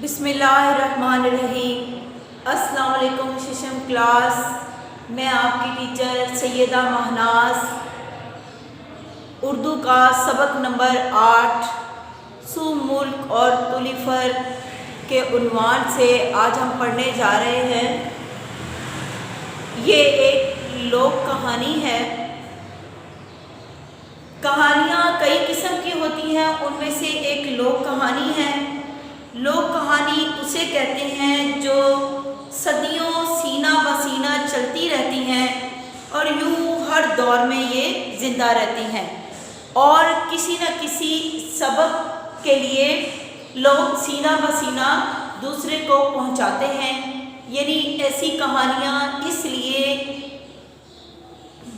بسم اللہ الرحمن الرحیم۔ السلام علیکم ششم کلاس، میں آپ کی ٹیچر سیدہ مہناز۔ اردو کا سبق نمبر 8 سو ملک اور تلیفر کے عنوان سے آج ہم پڑھنے جا رہے ہیں۔ یہ ایک لوک کہانی ہے۔ کہانیاں کئی قسم کی ہوتی ہیں، ان میں سے ایک لوک کہانی ہے۔ لوک کہانی اسے کہتے ہیں جو صدیوں سینہ بہ سینہ چلتی رہتی ہیں اور یوں ہر دور میں یہ زندہ رہتی ہیں اور کسی نہ کسی سبق کے لیے لوگ سینہ بہ سینہ دوسرے کو پہنچاتے ہیں۔ یعنی ایسی کہانیاں اس لیے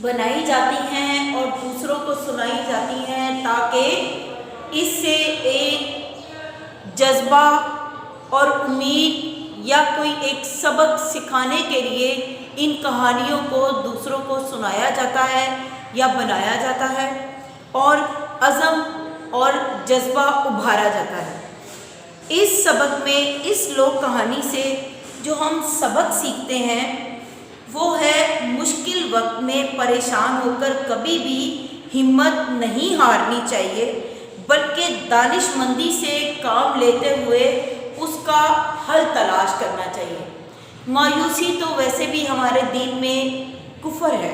بنائی جاتی ہیں اور دوسروں کو سنائی جاتی ہیں تاکہ اس سے ایک جذبہ اور امید یا کوئی ایک سبق سکھانے کے لیے ان کہانیوں کو دوسروں کو سنایا جاتا ہے یا بنایا جاتا ہے اور عزم اور جذبہ ابھارا جاتا ہے۔ اس سبق میں اس لوک کہانی سے جو ہم سبق سیکھتے ہیں وہ ہے مشکل وقت میں پریشان ہو کر کبھی بھی ہمت نہیں ہارنی چاہیے، بلکہ دانش مندی سے کام لیتے ہوئے اس کا حل تلاش کرنا چاہیے۔ مایوسی تو ویسے بھی ہمارے دین میں کفر ہے۔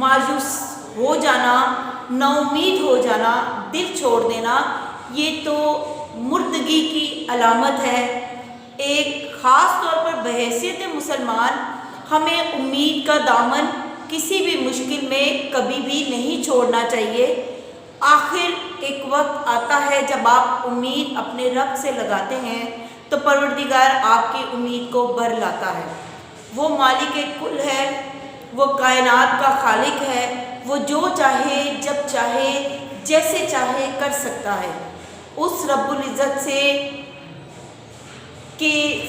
مایوس ہو جانا، نا امید ہو جانا، دل چھوڑ دینا، یہ تو مردگی کی علامت ہے۔ ایک خاص طور پر بحیثیت مسلمان ہمیں امید کا دامن کسی بھی مشکل میں کبھی بھی نہیں چھوڑنا چاہیے۔ آخر ایک وقت آتا ہے جب آپ امید اپنے رب سے لگاتے ہیں تو پروردگار آپ کی امید کو بھر لاتا ہے۔ وہ مالک کل ہے، وہ کائنات کا خالق ہے، وہ جو چاہے جب چاہے جیسے چاہے کر سکتا ہے۔ اس رب العزت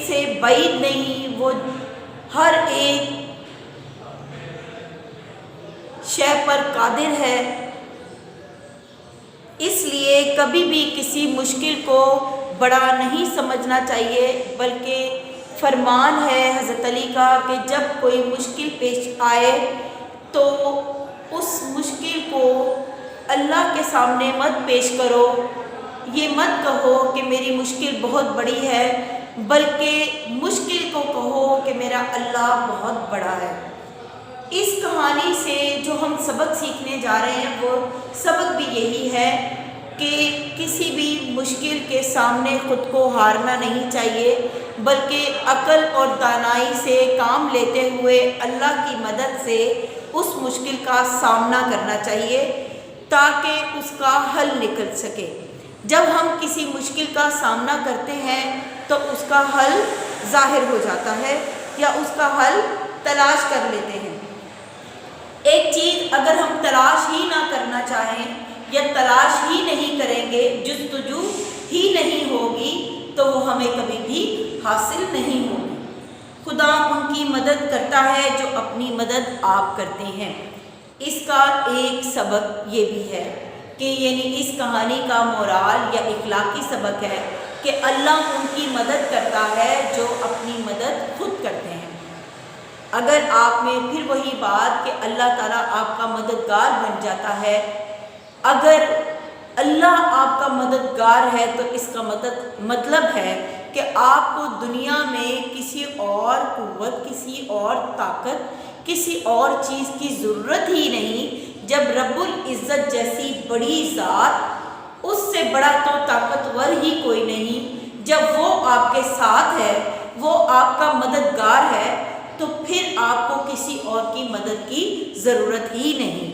سے بعید نہیں، وہ ہر ایک شے پر قادر ہے۔ اس لیے کبھی بھی کسی مشکل کو بڑا نہیں سمجھنا چاہیے، بلکہ فرمان ہے حضرت علی کا کہ جب کوئی مشکل پیش آئے تو اس مشکل کو اللہ کے سامنے مت پیش کرو، یہ مت کہو کہ میری مشکل بہت بڑی ہے، بلکہ مشکل کو کہو کہ میرا اللہ بہت بڑا ہے۔ اس کہانی سے جو ہم سبق سیکھنے جا رہے ہیں وہ سبق بھی یہی ہے کہ کسی بھی مشکل کے سامنے خود کو ہارنا نہیں چاہیے، بلکہ عقل اور دانائی سے کام لیتے ہوئے اللہ کی مدد سے اس مشکل کا سامنا کرنا چاہیے تاکہ اس کا حل نکل سکے۔ جب ہم کسی مشکل کا سامنا کرتے ہیں تو اس کا حل ظاہر ہو جاتا ہے یا اس کا حل تلاش کر لیتے ہیں۔ ایک چیز اگر ہم تلاش ہی نہ کرنا چاہیں یا تلاش ہی نہیں کریں گے، جستجو ہی نہیں ہوگی تو وہ ہمیں کبھی بھی حاصل نہیں ہوگی۔ خدا ان کی مدد کرتا ہے جو اپنی مدد آپ کرتے ہیں۔ اس کا ایک سبق یہ بھی ہے کہ یعنی اس کہانی کا مورال یا اخلاقی سبق ہے کہ اللہ ان کی مدد کرتا ہے جو اپنی مدد خود کرتے ہیں۔ اگر آپ میں پھر وہی بات کہ اللہ تعالیٰ آپ کا مددگار بن جاتا ہے، اگر اللہ آپ کا مددگار ہے تو اس کا مطلب ہے کہ آپ کو دنیا میں کسی اور قوت، کسی اور طاقت، کسی اور چیز کی ضرورت ہی نہیں۔ جب رب العزت جیسی بڑی ذات، اس سے بڑا تو طاقتور ہی کوئی نہیں، جب وہ آپ کے ساتھ ہے، وہ آپ کا مددگار ہے، تو پھر آپ کو کسی اور کی مدد کی ضرورت ہی نہیں۔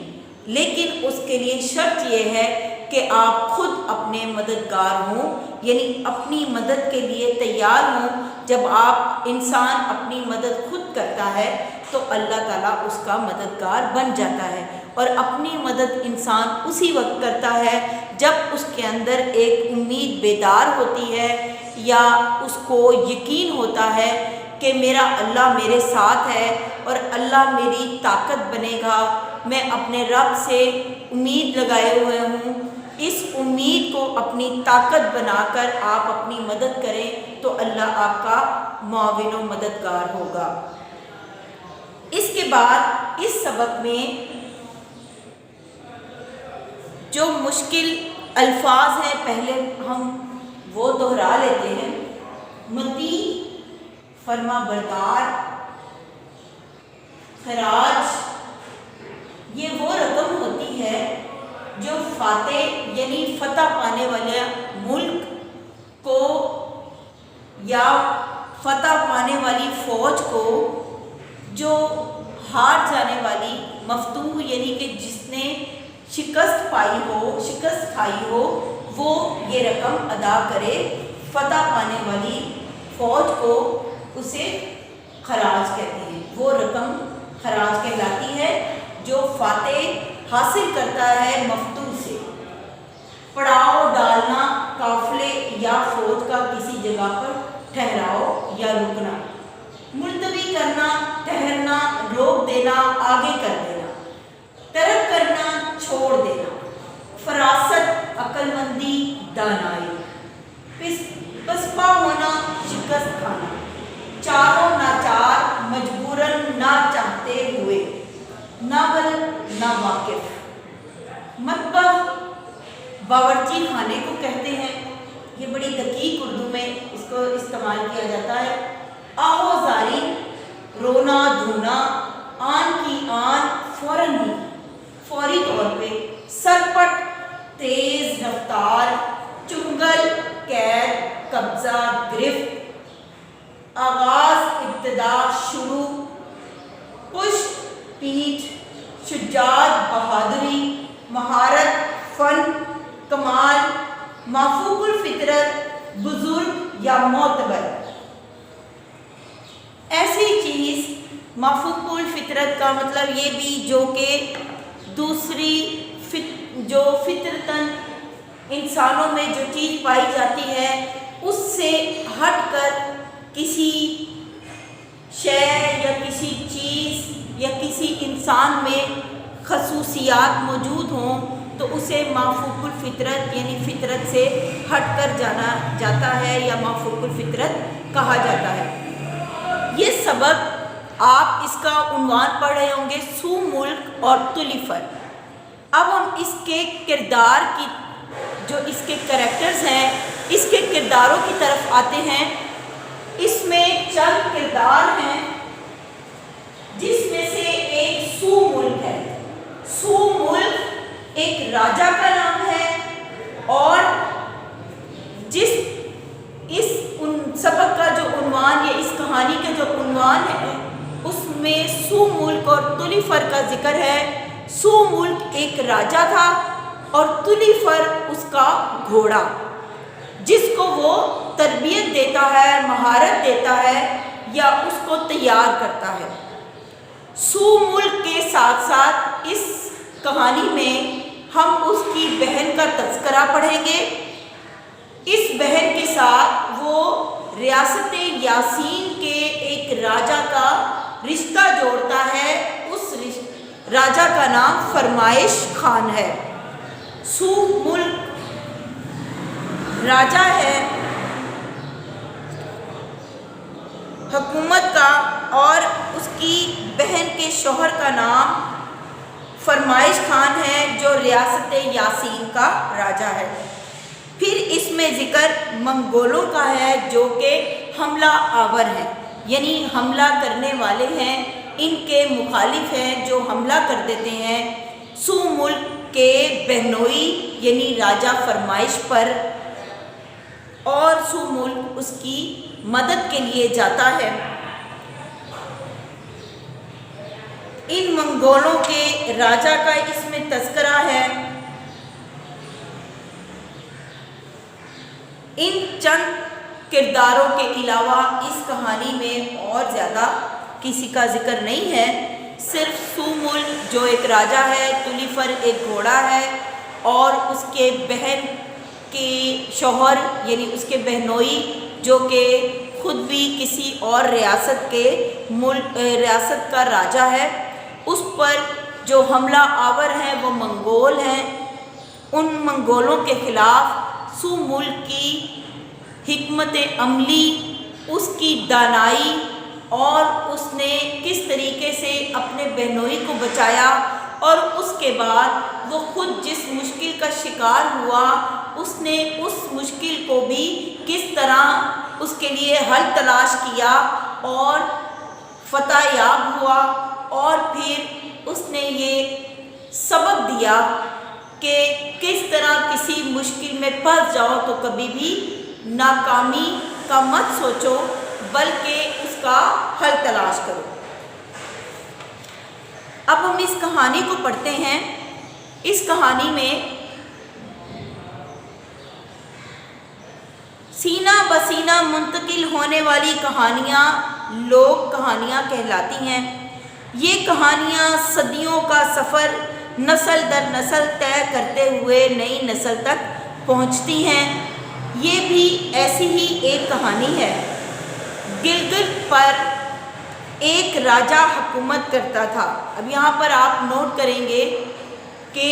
لیکن اس کے لیے شرط یہ ہے کہ آپ خود اپنے مددگار ہوں، یعنی اپنی مدد کے لیے تیار ہوں۔ جب آپ انسان اپنی مدد خود کرتا ہے تو اللہ تعالیٰ اس کا مددگار بن جاتا ہے، اور اپنی مدد انسان اسی وقت کرتا ہے جب اس کے اندر ایک امید بیدار ہوتی ہے یا اس کو یقین ہوتا ہے کہ میرا اللہ میرے ساتھ ہے اور اللہ میری طاقت بنے گا۔ میں اپنے رب سے امید لگائے ہوئے ہوں اس امید کو اپنی طاقت بنا کر آپ اپنی مدد کریں تو اللہ آپ کا معاون و مددگار ہوگا۔ اس کے بعد اس سبق میں جو مشکل الفاظ ہیں پہلے ہم وہ دہرا لیتے ہیں۔ مطیع، فرما بردار، خراج، یہ وہ رقم ہوتی ہے جو فاتح یعنی فتح پانے والے ملک کو یا فتح پانے والی فوج کو جو ہار جانے والی مفتوح یعنی کہ جس نے شکست کھائی ہو وہ یہ رقم ادا کرے، فتح پانے والی فوج کو اسے خراج کہتے ہیں۔ وہ رقم خراج کہلاتی ہے جو فاتح حاصل کرتا ہے مفتوح سے۔ پڑاؤ ڈالنا، قافلے یا فوج کا کسی جگہ پر ٹھہراؤ یا رکنا، ملتوی کرنا، ٹھہرنا، روک دینا، آگے کر دینا، ترک کرنا، چھوڑ دینا، فراست، عقل مندی، دانائی، پسپا ہونا، شکست کھانا، چاروں ناچار، مجبوراً نہ چاہتے ہوئے، ناول، ناواقف۔ مطبخ باورچی خانے کو کہتے ہیں، یہ بڑی دقیق اردو میں اس کو استعمال کیا جاتا ہے۔ آہوزاری، رونا دھونا، آن کی آن، فوراً ہی، فوری طور پہ، سرپٹ، تیز رفتار، چنگل، قید، قبضہ، گرفت، آغاز، ابتدا، شروع، پشت، پیٹھ، شجاعت، بہادری، مہارت، فن، کمال، مافوق الفطرت، بزرگ یا معتبر۔ ایسی چیز مافوق الفطرت کا مطلب یہ بھی جو کہ دوسری جو فطرتاً انسانوں میں جو چیز پائی جاتی ہے اس سے ہٹ کر کسی شے یا کسی چیز یا کسی انسان میں خصوصیات موجود ہوں تو اسے مافوق الفطرت یعنی فطرت سے ہٹ کر جانا جاتا ہے یا مافوق الفطرت کہا جاتا ہے۔ یہ سبق آپ اس کا عنوان پڑھ رہے ہوں گے، سو ملک اور تلیفر۔ اب ہم اس کے کردار کی جو اس کے کریکٹرز ہیں اس کے کرداروں کی طرف آتے ہیں۔ اس میں چند کردار ہیں جس میں سے ایک سو ملک ہے۔ سو ملک ایک راجا کا نام ہے اور سبق کا جو عنوان یا اس کہانی کا جو عنوان ہے اس میں سو ملک اور تلیفر کا ذکر ہے۔ سو ملک ایک راجا تھا اور تلیفر اس کا گھوڑا جس کو وہ تربیت دیتا ہے، مہارت دیتا ہے یا اس کو تیار کرتا ہے۔ سو ملک کے ساتھ ساتھ اس کہانی میں ہم اس کی بہن کا تذکرہ پڑھیں گے۔ اس بہن کے ساتھ وہ ریاست یاسین کے ایک راجا کا رشتہ جوڑتا ہے، اس راجا کا نام فرمائش خان ہے۔ سو ملک راجا ہے حکومت کا اور اس کی بہن کے شوہر کا نام فرمائش خان ہے جو ریاست یاسین کا راجا ہے۔ پھر اس میں ذکر منگولوں کا ہے جو کہ حملہ آور ہیں، یعنی حملہ کرنے والے ہیں، ان کے مخالف ہیں جو حملہ کر دیتے ہیں سو ملک کے بہنوئی یعنی راجا فرمائش پر، اور سو ملک اس کی مدد کے لیے جاتا ہے۔ ان منگولوں کے راجا کا اس میں تذکرہ ہے۔ ان چند کرداروں کے علاوہ اس کہانی میں اور زیادہ کسی کا ذکر نہیں ہے، صرف سو ملک جو ایک راجا ہے، تلیفر ایک گھوڑا ہے اور اس کے بہن کے شوہر یعنی اس کے بہنوئی جو کہ خود بھی کسی اور ریاست کا راجا ہے، اس پر جو حملہ آور ہیں وہ منگول ہیں ان منگولوں کے خلاف سو ملک کی حکمت عملی، اس کی دانائی اور اس نے کس طریقے سے اپنے بہنوئی کو بچایا، اور اس کے بعد وہ خود جس مشکل کا شکار ہوا اس نے اس مشکل کو بھی کس طرح اس کے لیے حل تلاش کیا اور فتح یاب ہوا، اور پھر اس نے یہ سبق دیا کہ کس طرح کسی مشکل میں پھنس جاؤ تو کبھی بھی ناکامی کا مت سوچو بلکہ اس کا حل تلاش کرو۔ اب ہم اس کہانی کو پڑھتے ہیں۔ اس کہانی میں سینہ بسینہ منتقل ہونے والی کہانیاں لوک کہانیاں کہلاتی ہیں۔ یہ کہانیاں صدیوں کا سفر نسل در نسل طے کرتے ہوئے نئی نسل تک پہنچتی ہیں۔ یہ بھی ایسی ہی ایک کہانی ہے۔ گلگت پر ایک راجہ حکومت کرتا تھا۔ اب یہاں پر آپ نوٹ کریں گے کہ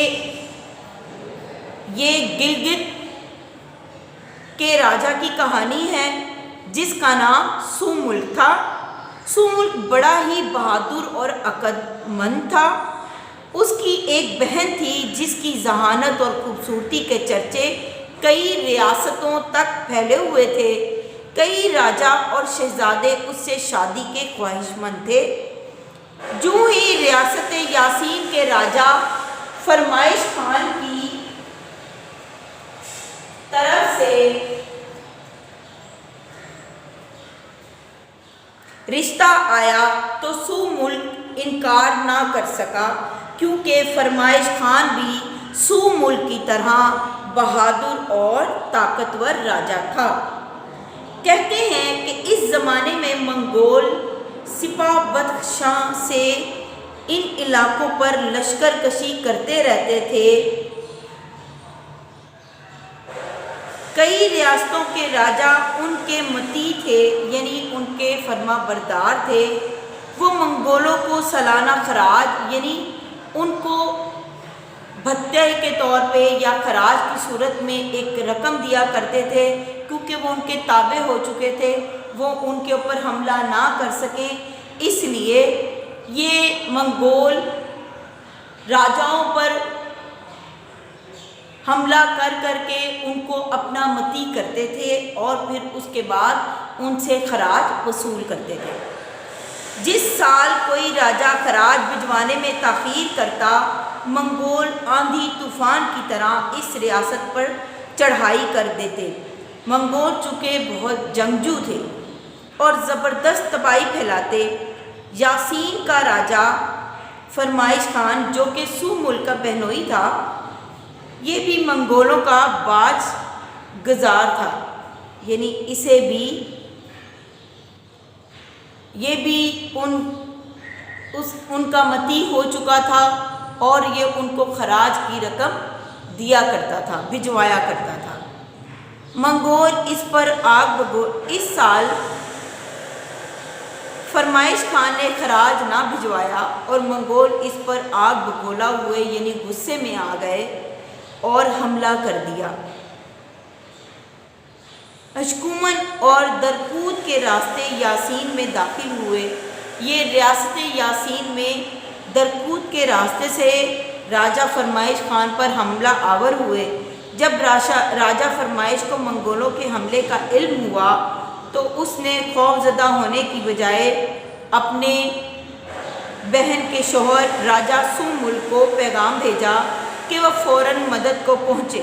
یہ گلگت کے راجہ کی کہانی ہے جس کا نام سو ملک تھا۔ سو ملک بڑا ہی بہادر اور عقل مند تھا۔ اس کی ایک بہن تھی جس کی ذہانت اور خوبصورتی کے چرچے کئی ریاستوں تک پھیلے ہوئے تھے۔ کئی راجہ اور شہزادے اس سے شادی کے خواہش مند تھے۔ جو ہی ریاست یاسین کے راجہ فرمائش خان کی طرف سے رشتہ آیا تو سو ملک انکار نہ کر سکا، کیونکہ فرمائش خان بھی سو ملک کی طرح بہادر اور طاقتور راجہ تھا۔ کہتے ہیں کہ اس زمانے میں منگول سپاہ بدخشاں سے ان علاقوں پر لشکر کشی کرتے رہتے تھے۔ کئی ریاستوں کے راجہ ان کے مطیع تھے، یعنی ان کے فرما بردار تھے۔ وہ منگولوں کو سالانہ خراج یعنی ان کو بھتے کے طور پہ یا خراج کی صورت میں ایک رقم دیا کرتے تھے، کیونکہ وہ ان کے تابع ہو چکے تھے، وہ ان کے اوپر حملہ نہ کر سکیں، اس لیے یہ منگول راجاؤں پر حملہ کر کر کے ان کو اپنا مطیع کرتے تھے اور پھر اس کے بعد ان سے خراج وصول کرتے تھے۔ جس سال کوئی راجہ خراج بھجوانے میں تاخیر کرتا، منگول آندھی طوفان کی طرح اس ریاست پر چڑھائی کر دیتے۔ منگول چونکہ بہت جنگجو تھے اور زبردست تباہی پھیلاتے۔ یاسین کا راجہ فرمائش خان جو کہ سو ملک کا بہنوئی تھا، یہ بھی منگولوں کا باج گزار تھا، یعنی اسے بھی یہ بھی ان کا مطیع ہو چکا تھا اور یہ ان کو خراج کی رقم دیا کرتا تھا، بھجوایا کرتا تھا۔ منگول اس پر اس سال فرمائش خان نے خراج نہ بھجوایا اور منگول اس پر آگ بگولا ہوئے یعنی غصے میں آ گئے اور حملہ کر دیا۔ اشکومن اور درکود کے راستے یاسین میں داخل ہوئے۔ یہ ریاست یاسین میں درکود کے راستے سے راجہ فرمائش خان پر حملہ آور ہوئے۔ جب راجہ فرمائش کو منگولوں کے حملے کا علم ہوا تو اس نے خوف زدہ ہونے کی بجائے اپنے بہن کے شوہر راجہ سو ملک کو پیغام بھیجا کہ وہ فوراً مدد کو پہنچے۔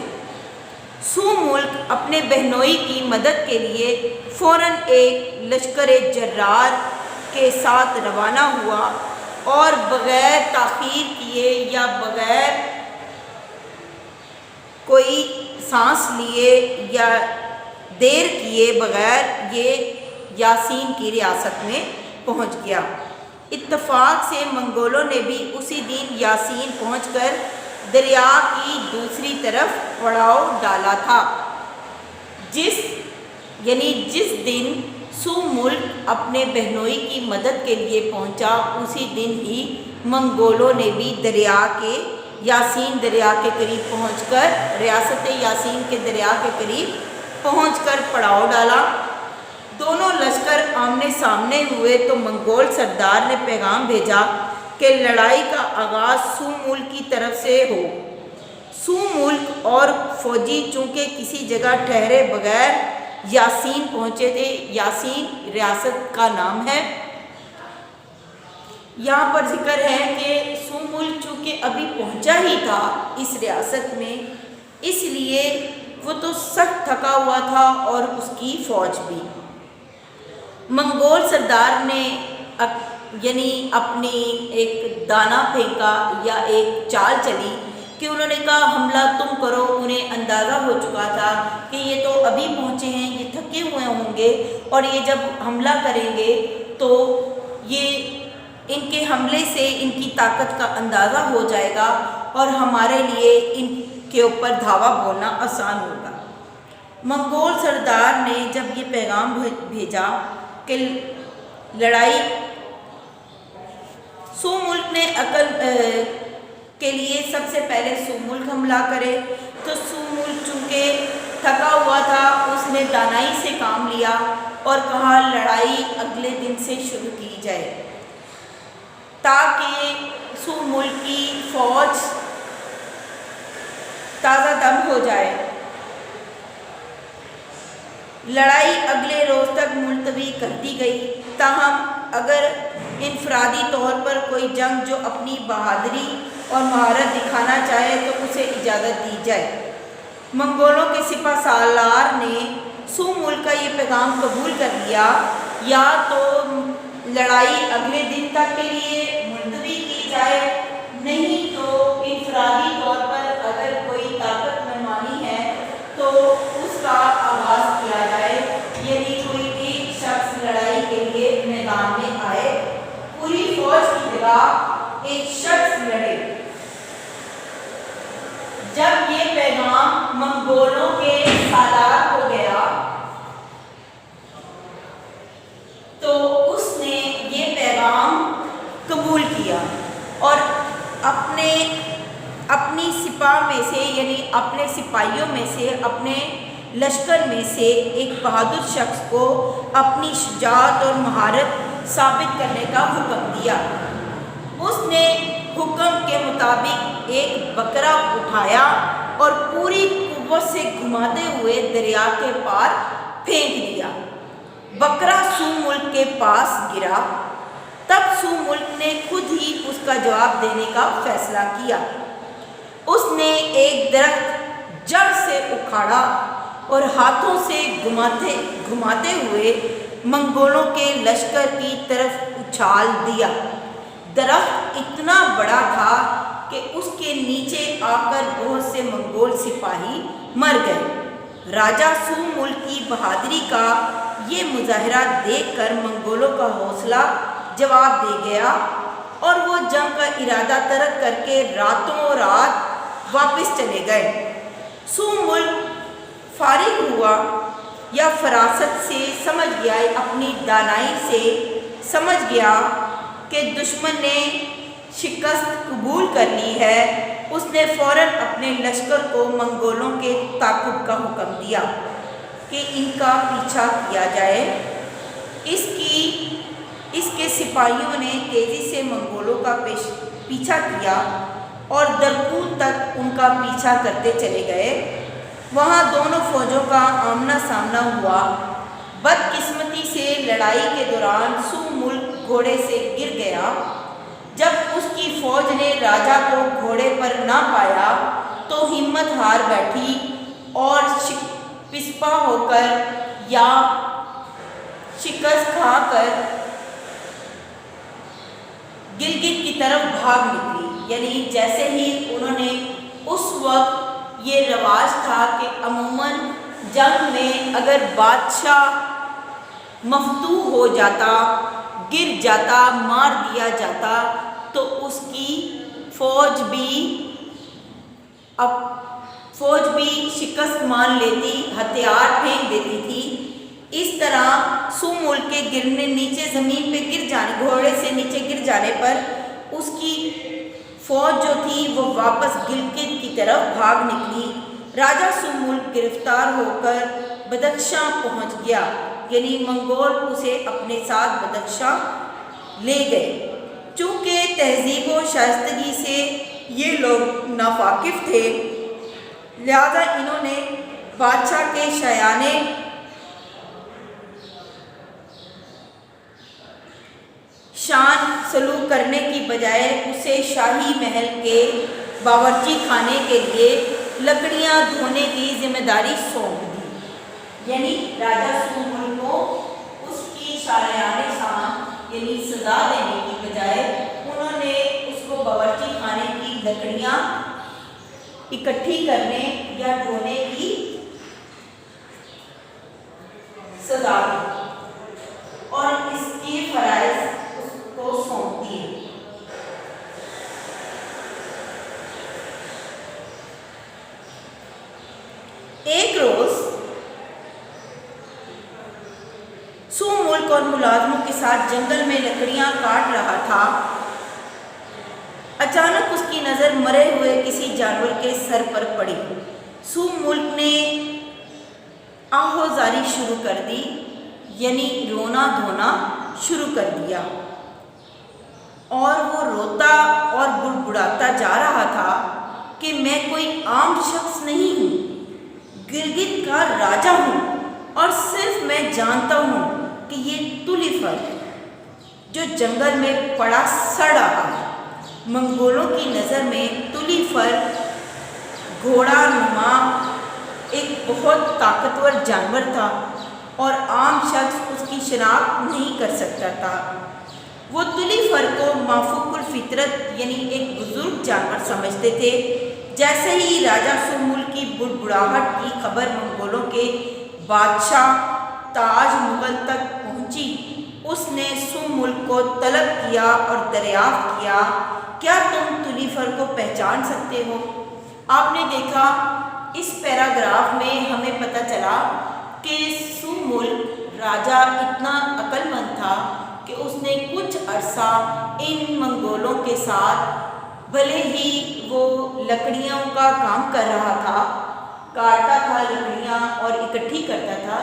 سو ملک اپنے بہنوئی کی مدد کے لیے فوراً ایک لشکر جرار کے ساتھ روانہ ہوا اور بغیر تاخیر کیے یا بغیر کوئی سانس لیے یا دیر کیے بغیر یہ یاسین کی ریاست میں پہنچ گیا۔ اتفاق سے منگولوں نے بھی اسی دن یاسین پہنچ کر دریا کی دوسری طرف پڑاؤ ڈالا تھا۔ جس دن سو ملک اپنے بہنوئی کی مدد کے لیے پہنچا، اسی دن ہی منگولوں نے بھی دریا کے یاسین دریا کے قریب پہنچ کر ریاست یاسین کے دریا کے قریب پہنچ کر پڑاؤ ڈالا۔ دونوں لشکر آمنے سامنے ہوئے تو منگول سردار نے پیغام بھیجا کہ لڑائی کا آغاز سو ملک کی طرف سے ہو۔ سو ملک اور فوجی چونکہ کسی جگہ ٹھہرے بغیر یاسین پہنچے تھے۔ یاسین ریاست کا نام ہے۔ یہاں پر ذکر ہے کہ سو ملک چونکہ ابھی پہنچا ہی تھا اس ریاست میں، اس لیے وہ تو سخت تھکا ہوا تھا اور اس کی فوج بھی۔ منگول سردار نے یعنی اپنی ایک دانہ پھینکا یا ایک چال چلی کہ انہوں نے کہا حملہ تم کرو۔ انہیں اندازہ ہو چکا تھا کہ یہ تو ابھی پہنچے ہیں، یہ تھکے ہوئے ہوں گے اور یہ جب حملہ کریں گے تو یہ ان کے حملے سے ان کی طاقت کا اندازہ ہو جائے گا اور ہمارے لیے ان کے اوپر دھاوا بولنا آسان ہوگا۔ منگول سردار نے جب یہ پیغام بھیجا کہ لڑائی سو ملک نے عقل کے لیے سب سے پہلے سو ملک حملہ کرے، تو سو ملک چونکہ تھکا ہوا تھا اس نے دانائی سے کام لیا اور کہا لڑائی اگلے دن سے شروع کی جائے تاکہ سو ملک کی فوج تازہ دم ہو جائے۔ لڑائی اگلے روز تک ملتوی کر دی گئی، تاہم اگر انفرادی طور پر کوئی جنگ جو اپنی بہادری اور مہارت دکھانا چاہے تو اسے اجازت دی جائے۔ منگولوں کے سپہ سالار نے سو ملک کا یہ پیغام قبول کر لیا، یا تو لڑائی اگلے دن تک کے لیے ملتوی کی جائے، نہیں تو انفرادی طور پر اگر کوئی طاقت منمانی ہے تو اس کا آغاز کیا جائے، یعنی کوئی ایک شخص لڑائی کے لیے میدان میں آئے، پوری فوج کی جگہ ایک شخص لڑے۔ جب یہ پیغام منگولوں کے سالار کو گیا تو اس نے یہ پیغام قبول کیا اور اپنی سپاہ میں سے یعنی اپنے سپاہیوں میں سے اپنے لشکر میں سے ایک بہادر شخص کو اپنی شجاعت اور مہارت ثابت کرنے کا حکم دیا۔ اس نے حکم کے مطابق ایک بکرا اٹھایا اور پوری قوت سے گھماتے ہوئے دریا کے پار پھینک دیا۔ بکرا سو ملک کے پاس گرا۔ تب سو ملک نے خود ہی اس کا جواب دینے کا فیصلہ کیا۔ اس نے ایک درخت جڑ سے اکھاڑا اور ہاتھوں سے گھماتے ہوئے منگولوں کے لشکر کی طرف اچھال دیا۔ درخت اتنا بڑا تھا کہ اس کے نیچے آ کر بہت سے منگول سپاہی مر گئے۔ راجہ سو ملک کی بہادری کا یہ مظاہرہ دیکھ کر منگولوں کا حوصلہ جواب دے گیا اور وہ جنگ کا ارادہ ترک کر کے راتوں رات واپس چلے گئے۔ سو ملک فارغ ہوا یا فراست سے سمجھ گیا، اپنی دانائی سے سمجھ گیا کہ دشمن نے شکست قبول کر لی ہے۔ اس نے فوراً اپنے لشکر کو منگولوں کے تعاقب کا حکم دیا کہ ان کا پیچھا کیا جائے۔ اس کے سپاہیوں نے تیزی سے منگولوں کا پیچھا کیا اور درکوت تک ان کا پیچھا کرتے چلے گئے۔ وہاں دونوں فوجوں کا آمنا سامنا ہوا۔ بدقسمتی سے لڑائی کے دوران سو ملک گھوڑے سے گر گیا۔ جب اس کی فوج نے راجا کو گھوڑے پر نہ پایا تو ہمت ہار بیٹھی اور پسپا ہو کر یا شکست کھا کر گلگت کی طرف بھاگ نکلی۔ یعنی جیسے ہی انہوں نے اس وقت یہ رواج تھا کہ عموماً جنگ میں اگر بادشاہ مفتوح ہو جاتا، گر جاتا، مار دیا جاتا تو اس کی فوج بھی شکست مان لیتی، ہتھیار پھینک دیتی تھی۔ اس طرح سو ملک کے گرنے نیچے زمین پہ گر جانے، گھوڑے سے نیچے گر جانے پر اس کی فوج جو تھی وہ واپس گلگت کی طرف بھاگ نکلی۔ راجہ سوملک گرفتار ہو کر بدخشاں پہنچ گیا، یعنی منگول اسے اپنے ساتھ بدخشاں لے گئے۔ چونکہ تہذیب و شائستگی سے یہ لوگ ناواقف تھے، لہذا انہوں نے بادشاہ کے شایانِ شان سلوک کرنے کی بجائے اسے شاہی محل کے باورچی خانے کے لیے لکڑیاں دھونے کی ذمہ داری سونپ دی۔ یعنی راجہ سوملک کو اس کی شایانِ شان یعنی سزا دینے کی بجائے انہوں نے اس کو باورچی خانے کی لکڑیاں اکٹھی کرنے یا دھونے کی سزا دی اور اس کے فرائض اس کو سونپ دیے۔ ایک روز سوملک اور ملازموں کے ساتھ جنگل میں لکڑیاں کاٹ رہا تھا۔ اچانک اس کی نظر مرے ہوئے کسی جانور کے سر پر پڑی۔ سوملک نے آہوازاری شروع کر دی، یعنی رونا دھونا شروع کر دیا، اور وہ روتا اور بڑبڑاتا جا رہا تھا کہ میں کوئی عام شخص نہیں ہوں، گلگت کا راجا ہوں، اور صرف میں جانتا ہوں کہ یہ تلیفر جو جنگل میں پڑا سڑ رہا ہے۔ منگولوں کی نظر میں تلیفر گھوڑا نما ایک بہت طاقتور جانور تھا اور عام شخص اس کی شناخت نہیں کر سکتا تھا۔ وہ تلیفر کو مافوق الفطرت یعنی ایک بزرگ جانور سمجھتے تھے۔ جیسے ہی راجہ سوملک کی بڑبڑاہٹ کی خبر منگولوں کے بادشاہ تاج مغل تک پہنچی، اس نے سوملک کو طلب کیا اور دریافت کیا، کیا تم تلیفر کو پہچان سکتے ہو؟ آپ نے دیکھا اس پیراگراف میں ہمیں پتہ چلا کہ سوملک راجہ اتنا عقل مند تھا کہ اس نے کچھ عرصہ ان منگولوں کے ساتھ، بھلے ہی وہ لکڑیوں کا کام کر رہا تھا، کاٹتا تھا لکڑیاں اور اکٹھی کرتا تھا،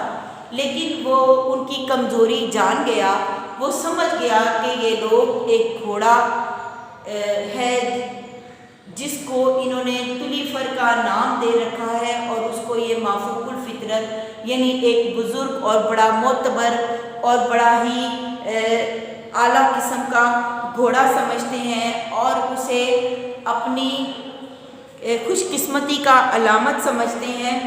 لیکن وہ ان کی کمزوری جان گیا۔ وہ سمجھ گیا کہ یہ لوگ ایک گھوڑا ہے جس کو انہوں نے تلیفر کا نام دے رکھا ہے، اور اس کو یہ مافوق الفطرت یعنی ایک بزرگ اور بڑا معتبر اور بڑا ہی اعلیٰ قسم کا گھوڑا سمجھتے ہیں، اور اسے اپنی خوش قسمتی کا علامت سمجھتے ہیں۔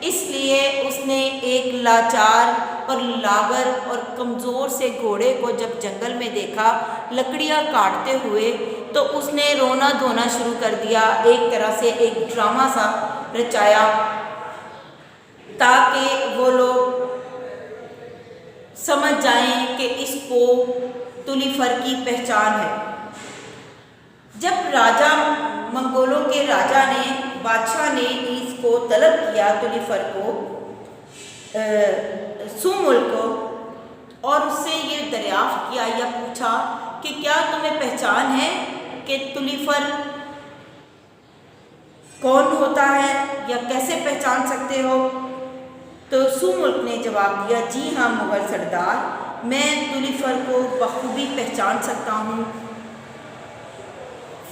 اس لیے اس نے ایک لاچار اور لاغر اور کمزور سے گھوڑے کو جب جنگل میں دیکھا لکڑیاں کاٹتے ہوئے، تو اس نے رونا دھونا شروع کر دیا، ایک طرح سے ایک ڈرامہ سا رچایا تاکہ وہ لوگ سمجھ جائیں کہ اس کو تلیفر کی پہچان ہے۔ جب راجہ منگولوں کے راجہ نے، بادشاہ نے اس کو طلب کیا تلیفر کو، سوملک کو، اور اس سے یہ دریافت کیا یا پوچھا کہ کیا تمہیں پہچان ہے کہ تلیفر کون ہوتا ہے یا کیسے پہچان سکتے ہو؟ تو سوملک نے جواب دیا، جی ہاں مغل سردار، میں تلیفر کو بخوبی پہچان سکتا ہوں۔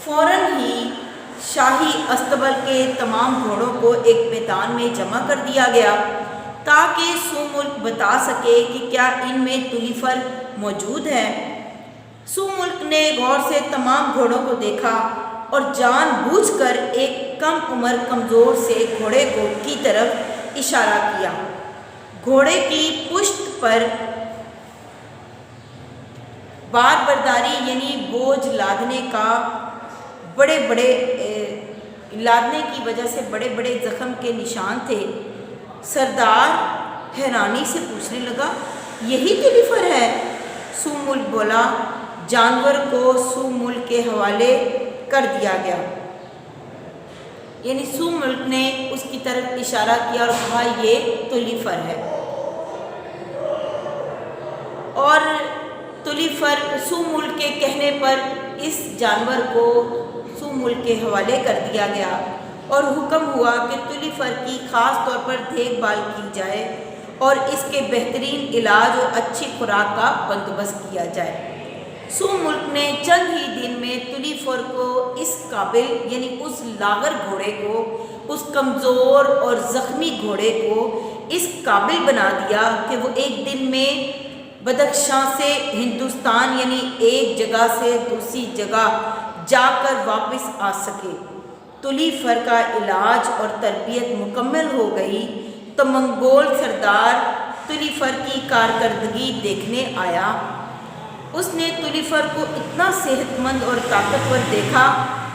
فوراً ہی شاہی استبل کے تمام گھوڑوں کو ایک میدان میں جمع کر دیا گیا تاکہ سوملک بتا سکے کہ کیا ان میں تلیفر موجود ہے۔ سوملک نے غور سے تمام گھوڑوں کو دیکھا اور جان بوجھ کر ایک کم عمر کمزور سے گھوڑے کی طرف اشارہ کیا۔ گھوڑے کی پشت پر بار برداری یعنی بوجھ لادنے کی وجہ سے بڑے بڑے زخم کے نشان تھے۔ سردار حیرانی سے پوچھنے لگا، یہی تلیفر ہے؟ سوملک بولا، جانور کو سوملک کے حوالے کر دیا گیا۔ یعنی سوملک نے اس کی طرف اشارہ کیا اور کہا یہ تلیفر ہے، اور تلیفر سوملک کے کہنے پر اس جانور کو سو ملک کے حوالے کر دیا گیا اور حکم ہوا کہ تلیفر کی خاص طور پر دیکھ بھال کی جائے اور اس کے بہترین علاج اور اچھی خوراک کا بندوبست کیا جائے۔ سو ملک نے چند ہی دن میں تلیفر کو اس قابل یعنی اس لاغر گھوڑے کو، اس کمزور اور زخمی گھوڑے کو اس قابل بنا دیا کہ وہ ایک دن میں بدخشاں سے ہندوستان یعنی ایک جگہ سے دوسری جگہ جا کر واپس آ سکے۔ تلیفر کا علاج اور تربیت مکمل ہو گئی تو منگول سردار تلیفر کی کارکردگی دیکھنے آیا۔ اس نے تلیفر کو اتنا صحت مند اور طاقتور دیکھا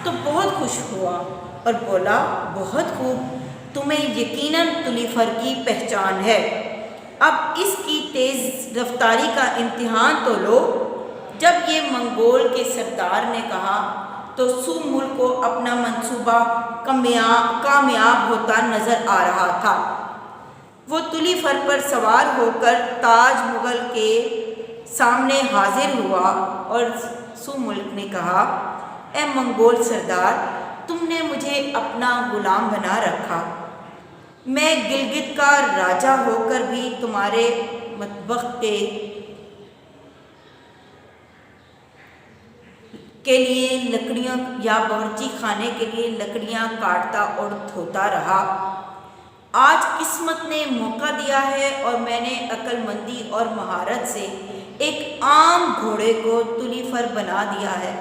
تو بہت خوش ہوا اور بولا، بہت خوب، تمہیں یقیناً تلیفر کی پہچان ہے، اب اس کی تیز رفتاری کا امتحان تو لو۔ جب یہ منگول کے سردار نے کہا تو سو ملک کو اپنا منصوبہ کامیاب ہوتا نظر آ رہا تھا۔ وہ تلیفر پر سوار ہو کر تاج مغل کے سامنے حاضر ہوا اور سو ملک نے کہا، اے منگول سردار، تم نے مجھے اپنا غلام بنا رکھا، میں گلگت کا راجہ ہو کر بھی تمہارے مطبخ کے لیے لکڑیاں یا باورچی خانے کے لیے لکڑیاں کاٹتا اور دھوتا رہا۔ آج قسمت نے موقع دیا ہے اور میں نے عقل مندی اور مہارت سے ایک عام گھوڑے کو تلیفر بنا دیا ہے۔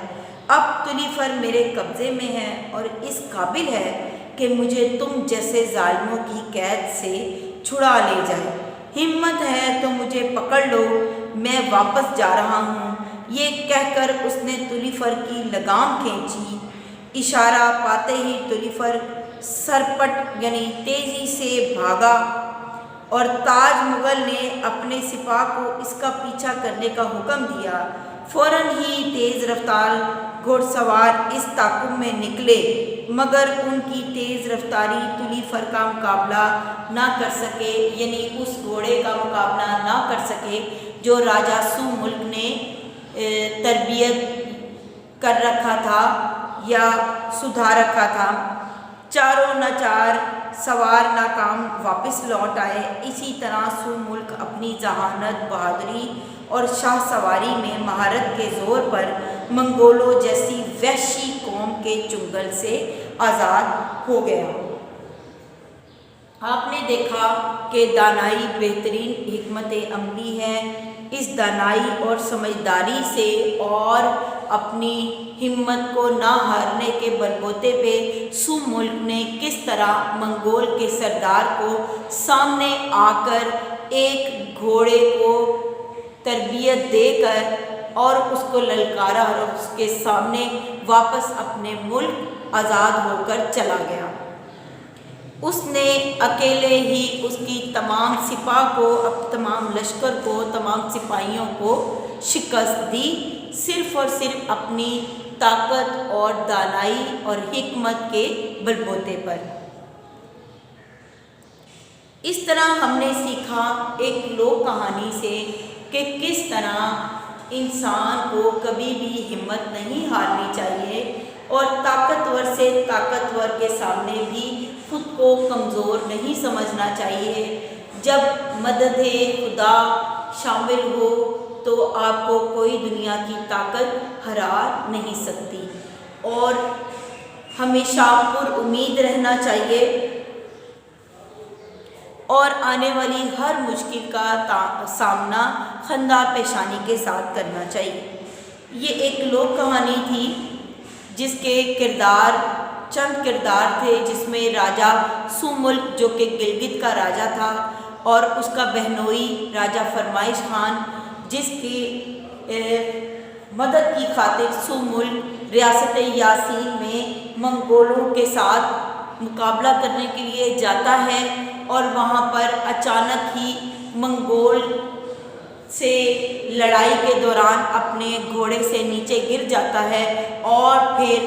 اب تلیفر میرے قبضے میں ہے اور اس قابل ہے کہ مجھے تم جیسے ظالموں کی قید سے چھڑا لے جائے۔ ہمت ہے تو مجھے پکڑ لو، میں واپس جا رہا ہوں۔ یہ کہہ کر اس نے تلیفر کی لگام کھینچی۔ اشارہ پاتے ہی تلیفر سرپٹ یعنی تیزی سے بھاگا اور تاج مغل نے اپنے سپاہ کو اس کا پیچھا کرنے کا حکم دیا۔ فوراً ہی تیز رفتار گھوڑ سوار اس تعاقب میں نکلے، مگر ان کی تیز رفتاری تلیفر کا مقابلہ نہ کر سکے، یعنی اس گھوڑے کا مقابلہ نہ کر سکے جو راجہ سو ملک نے تربیت کر رکھا تھا یا سدھار رکھا تھا۔ چاروں ناچار سوار ناکام واپس لوٹ آئے۔ اسی طرح سو ملک اپنی ذہانت، بہادری اور شاہ سواری میں مہارت کے زور پر منگولوں جیسی وحشی قوم کے چنگل سے آزاد ہو گیا۔ آپ نے دیکھا کہ دانائی بہترین حکمت عملی ہے۔ اس دانائی اور سمجھداری سے اور اپنی ہمت کو نہ ہارنے کے بلبوتے پہ سو ملک نے کس طرح منگول کے سردار کو سامنے آ کر ایک گھوڑے کو تربیت دے کر اور اس کو للکارا اور اس کے سامنے واپس اپنے ملک آزاد ہو کر چلا گیا۔ اس نے اکیلے ہی اس کی تمام سپاہ کو، تمام لشکر کو، تمام سپاہیوں کو شکست دی، صرف اور صرف اپنی طاقت اور دانائی اور حکمت کے بلبوتے پر۔ اس طرح ہم نے سیکھا ایک لوک کہانی سے کہ کس طرح انسان کو کبھی بھی ہمت نہیں ہارنی چاہیے اور طاقتور سے طاقتور کے سامنے بھی خود کو کمزور نہیں سمجھنا چاہیے۔ جب مدد خدا شامل ہو تو آپ کو کوئی دنیا کی طاقت ہرا نہیں سکتی، اور ہمیشہ پر امید رہنا چاہیے اور آنے والی ہر مشکل کا سامنا خندہ پیشانی کے ساتھ کرنا چاہیے۔ یہ ایک لوک کہانی تھی جس کے چند کردار تھے، جس میں راجہ سو ملک جو کہ گلگت کا راجہ تھا اور اس کا بہنوئی راجہ فرمائش خان، جس کی مدد کی خاطر سو ملک ریاست یاسین میں منگولوں کے ساتھ مقابلہ کرنے کے لیے جاتا ہے اور وہاں پر اچانک ہی منگول سے لڑائی کے دوران اپنے گھوڑے سے نیچے گر جاتا ہے، اور پھر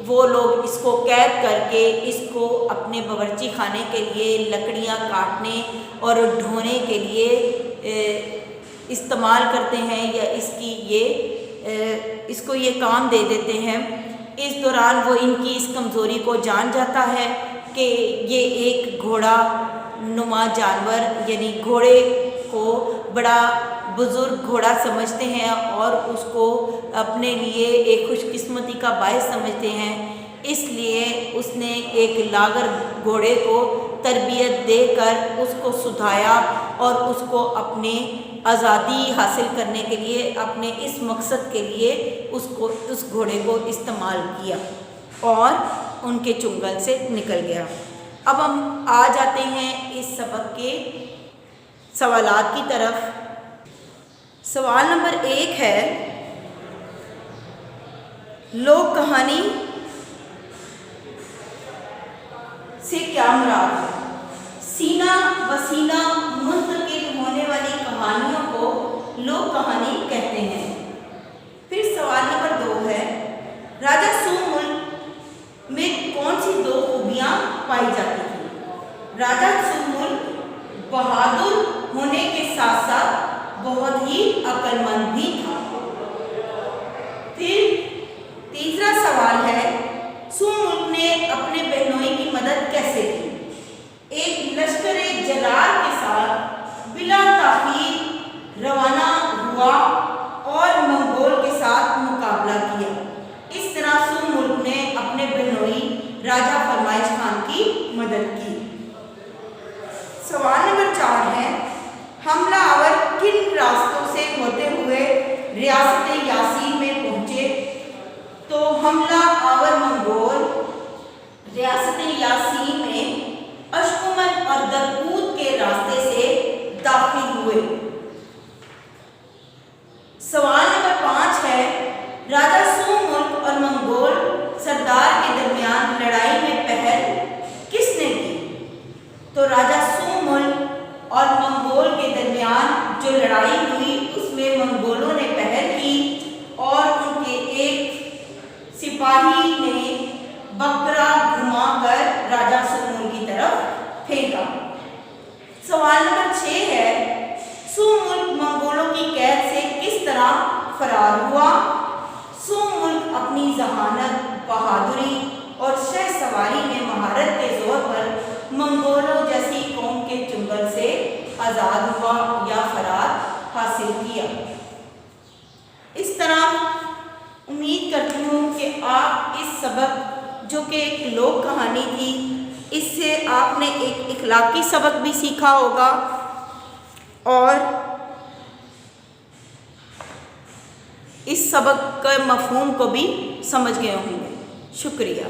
وہ لوگ اس کو قید کر کے اس کو اپنے باورچی خانے کے لیے لکڑیاں کاٹنے اور ڈھونے کے لیے استعمال کرتے ہیں، یا اس کو یہ کام دے دیتے ہیں۔ اس دوران وہ ان کی اس کمزوری کو جان جاتا ہے کہ یہ ایک گھوڑا نما جانور یعنی گھوڑے کو بڑا بزرگ گھوڑا سمجھتے ہیں اور اس کو اپنے لیے ایک خوش قسمتی کا باعث سمجھتے ہیں، اس لیے اس نے ایک لاغر گھوڑے کو تربیت دے کر اس کو سدھایا اور اس کو اپنے آزادی حاصل کرنے کے لیے، اپنے اس مقصد کے لیے اس گھوڑے کو استعمال کیا اور ان کے چنگل سے نکل گیا۔ اب ہم آ جاتے ہیں اس سبق کے سوالات کی طرف۔ سوال نمبر 1 ہے، لوک کہانی سے کیا مراد ہے؟ سینہ بسینہ منتقل ہونے والی کہانیوں کو لوک کہانی کہتے ہیں۔ پھر سوال نمبر 2 ہے، راجا سومل میں کون سی 2 خوبیاں پائی جاتی تھیں؟ راجا سومل بہادر ہونے کے ساتھ ساتھ بہت ہی عقل مند بھی تھا۔ پھر تیسرا سوال ہے، سومل نے اپنے بہنوئی کی مدد کیسے کی؟ ایک لشکر جرار کے ساتھ بلا تاخیر روانہ ہوا اور منگول کے ساتھ مقابلہ کیا۔ اس طرح سومل نے اپنے بہنوئی راجہ فرمائش خان کی مدد کی۔ سوال نمبر 4 ہے، حملہ آور کن راستوں سے ہوتے ہوئے ریاست یاسین میں پہنچے؟ تو حملہ آور منگول ریاست یاسین میں اشکمن اور درکوت کے راستے سے داخل ہوئے۔ سوال نمبر 5 ہے، راجا سومل اور منگول سردار کے درمیان لڑائی میں پہل کس نے کی؟ تو راجا سومل اور منگول کے درمیان جو لڑائی ہوئی اس میں منگولوں نے پہل کی اور ان کے ایک سپاہی نے بکرا گھما کر راجا سومل کی طرف پھینکا۔ سوال نمبر 6 ہے، سومل منگولوں کی قید سے کس طرح فرار ہوا؟ سومل اپنی ذہانت، بہادری اور شہ سواری میں مہارت کے زور پر منگولوں جیسی قوم کے چنگل سے آزاد ہوا یا فرار حاصل کیا۔ اس طرح امید کرتی ہوں کہ آپ اس سبق جو کہ ایک لوک کہانی تھی، اس سے آپ نے ایک اخلاقی سبق بھی سیکھا ہوگا اور اس سبق کے مفہوم کو بھی سمجھ گئے ہوں گے۔ شکریہ۔